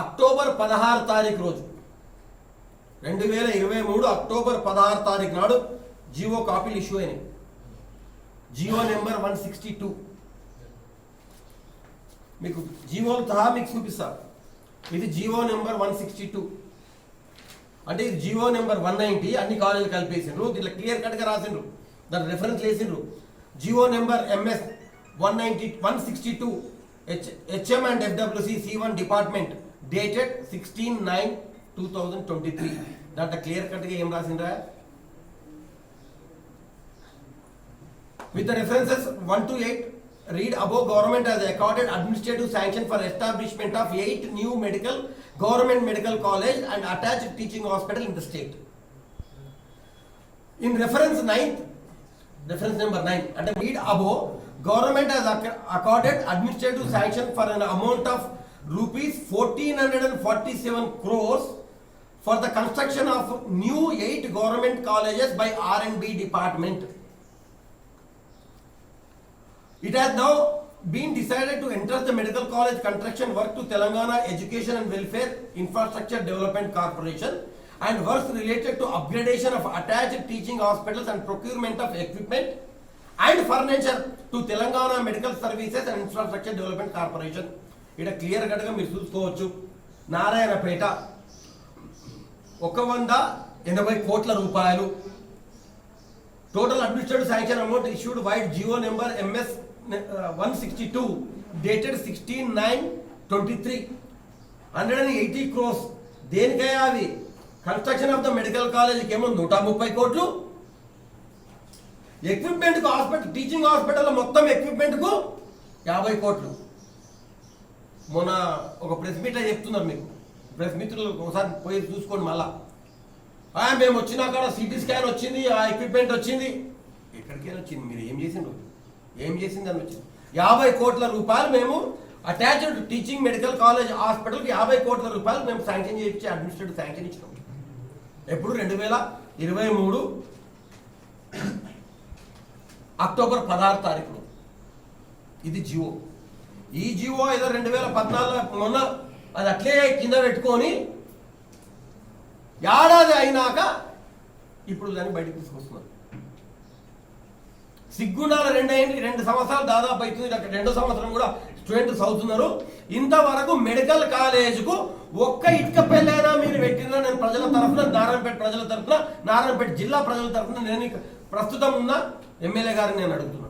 October 16 తారీఖు రోజు 2023 October 16 తారీఖు నాడు జీవో కాపీలు ఇష్యూ అయినాయి. జీవో నెంబర్ 162 మీకు జీవోలు సహా మీకు చూపిస్తా. ఇది జీవో నెంబర్ 162 అంటే ఇది జీవో నెంబర్ 190 అన్ని కాలేజీలు కలిపేసిండ్రు. దీంట్లో క్లియర్ కట్గా రాసిండ్రు, దాని రెఫరెన్స్ వేసిండ్రు. GO number MS 162 HM and FWC C1 department dated 16/9/2023. దాంట్లో క్లియర్ కట్గా ఏం రాసిండ్రా? With the references 1 to 8, read above, government has accorded administrative sanction for establishment of 8 new government medical college and attached teaching hospital in the state. In reference number 9, and read above, government has accorded administrative sanction for an amount of rupees 1447 crores for the construction of new 8 government colleges by R&B department. It has now been decided to enter the medical college construction work to Telangana Education and Welfare Infrastructure Development Corporation and works related to upgradation of attached teaching hospitals and procurement of equipment and furniture to Telangana Medical Services and Infrastructure Development Corporation. ఇక్కడ clear కట్గా మీరు చూసుకోవచ్చు. నారాయణపేట 180 కోట్ల రూపాయలు total administrative sanction amount issued vide GO number MS 162 dated 16/9/23. 180 crores దేనికయ్యా? అవి construction of the medical కాలేజీకి ఏమో 130 కోట్లు, ఎక్విప్మెంట్కు హాస్పిటల్ టీచింగ్ హాస్పిటల్ మొత్తం ఎక్విప్మెంట్కు 50 కోట్లు. మొన్న ఒక ప్రెస్ మీట్లో చెప్తున్నారు, మీకు ప్రెస్ మిత్రులు ఒకసారి పోయి చూసుకోండి. మళ్ళా మేము వచ్చినాక సిటీ స్కాన్ వచ్చింది, ఆ ఎక్విప్మెంట్ వచ్చింది. ఎక్కడికైనా వచ్చింది, మీరు ఏం చేసిండ్రు? ఏం చేసింది అని వచ్చింది. 50 కోట్ల రూపాయలు మేము అటాచ్డ్ టీచింగ్ మెడికల్ కాలేజ్ హాస్పిటల్కి 50 కోట్ల రూపాయలు మేము శాంక్షన్ చేయించి అడ్మినిస్ట్రేటివ్ శాంక్షన్ ఇచ్చినాం. ఎప్పుడు? 2023 అక్టోబర్ 16 తారీఖున. ఇది జియో. ఈ జియో ఏదో 2014 మొన్న అది అట్లే కింద పెట్టుకొని ఏడాది అయినాక ఇప్పుడు దాన్ని బయటకు తీసుకొస్తున్నారు. సిగ్గుండాల 2 సంవత్సరాలు దాదాపు అవుతుంది. అక్కడ 2వ సంవత్సరం కూడా స్టూడెంట్స్ అవుతున్నారు. ఇంతవరకు మెడికల్ కాలేజ్కు ఒక్క ఇటుక పెళ్ళైనా మీరు పెట్టినా నేను ప్రజల తరఫున, నారాయణపేట ప్రజల తరఫున, నారాయణపేట జిల్లా ప్రజల తరఫున నేను ప్రస్తుతం ఉన్న ఎమ్మెల్యే గారిని నేను అడుగుతున్నాను.